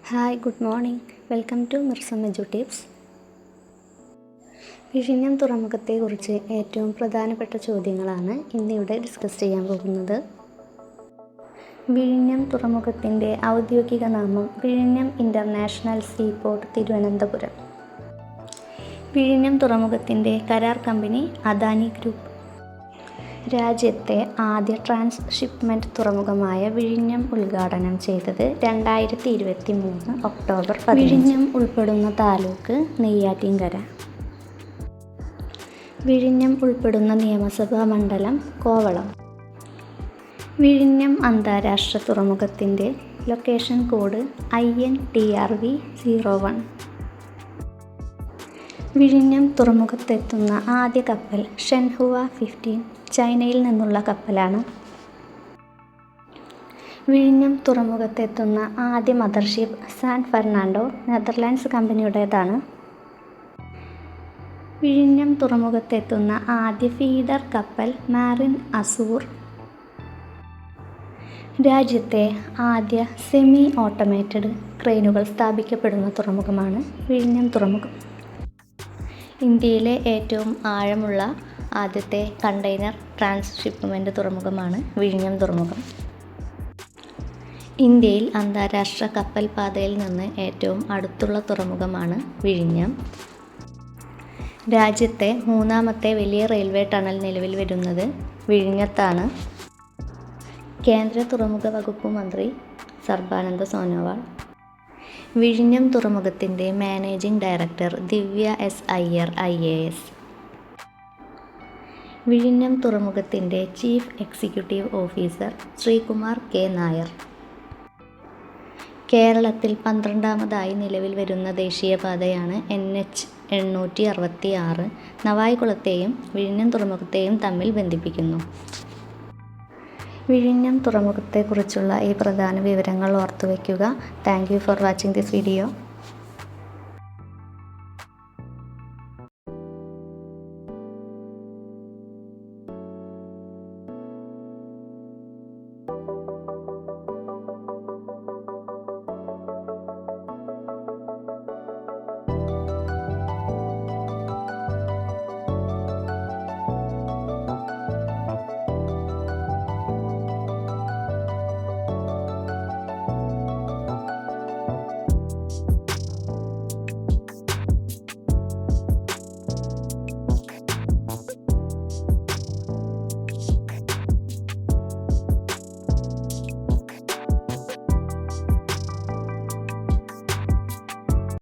Hi, good morning. Welcome to മിർസം edu tips. വിഴിഞ്ഞം തുറമുഖത്തെക്കുറിച്ച് ഏറ്റവും പ്രധാനപ്പെട്ട ചോദ്യങ്ങളാണ് ഇന്നിവിടെ ഡിസ്കസ് ചെയ്യാൻ പോകുന്നത്. വിഴിഞ്ഞം തുറമുഖത്തിൻ്റെ ഔദ്യോഗിക നാമം വിഴിഞ്ഞം ഇൻ്റർനാഷണൽ സീപോർട്ട്, തിരുവനന്തപുരം. വിഴിഞ്ഞം തുറമുഖത്തിൻ്റെ കരാർ കമ്പനി അദാനി ഗ്രൂപ്പ്. രാജ്യത്തെ ആദ്യ ട്രാൻസ്ഷിപ്മെൻറ്റ് തുറമുഖമായ വിഴിഞ്ഞം ഉദ്ഘാടനം ചെയ്തത് 2023 ഒക്ടോബർ 15. വിഴിഞ്ഞം ഉൾപ്പെടുന്ന താലൂക്ക് നെയ്യാറ്റിൻകര. വിഴിഞ്ഞം ഉൾപ്പെടുന്ന നിയമസഭാ മണ്ഡലം കോവളം. വിഴിഞ്ഞം അന്താരാഷ്ട്ര തുറമുഖത്തിൻ്റെ ലൊക്കേഷൻ കോഡ് INTRV 01. വിഴിഞ്ഞം തുറമുഖത്തെത്തുന്ന ആദ്യ കപ്പൽ ഷെൻഹുവ 15 ചൈനയിൽ നിന്നുള്ള കപ്പലാണ്. വിഴിഞ്ഞം തുറമുഖത്തെത്തുന്ന ആദ്യ മദർഷിപ്പ് സാൻ ഫെർണാണ്ടോ നെതർലാൻഡ്സ് കമ്പനിയുടേതാണ്. വിഴിഞ്ഞം തുറമുഖത്തെത്തുന്ന ആദ്യ ഫീഡർ കപ്പൽ മാരിൻ അസൂർ. രാജ്യത്തെ ആദ്യ സെമി ഓട്ടോമേറ്റഡ് ക്രെയിനുകൾ സ്ഥാപിക്കപ്പെടുന്ന തുറമുഖമാണ് വിഴിഞ്ഞം തുറമുഖം. ഇന്ത്യയിലെ ഏറ്റവും ആഴമുള്ള ആദ്യത്തെ കണ്ടെയ്നർ ട്രാൻസ്ഷിപ്മെൻറ്റ് തുറമുഖമാണ് വിഴിഞ്ഞം തുറമുഖം. ഇന്ത്യയിൽ അന്താരാഷ്ട്ര കപ്പൽ പാതയിൽ നിന്ന് ഏറ്റവും അടുത്തുള്ള തുറമുഖമാണ് വിഴിഞ്ഞം. രാജ്യത്തെ മൂന്നാമത്തെ വലിയ റെയിൽവേ ടണൽ നിലവിൽ വരുന്നത് വിഴിഞ്ഞത്താണ്. കേന്ദ്ര തുറമുഖ വകുപ്പ് മന്ത്രി സർബാനന്ദ സോനോവാൾ. വിഴിഞ്ഞം തുറമുഖത്തിൻ്റെ managing director Divya S. Iyer IAS. വിഴിഞ്ഞം തുറമുഖത്തിൻ്റെ chief executive officer Sreekumar K. Nair. കേരളത്തിൽ 12ാമതായി നിലവിൽ വരുന്ന ദേശീയപാതയാണ് NH 866. നവായിക്കുളത്തെയും വിഴിഞ്ഞം തുറമുഖത്തെയും തമ്മിൽ ബന്ധിപ്പിക്കുന്നു. വിഴിഞ്ഞം തുറമുഖത്തെക്കുറിച്ചുള്ള ഈ പ്രധാന വിവരങ്ങൾ ഓർത്തുവയ്ക്കുക. Thank you for watching this video.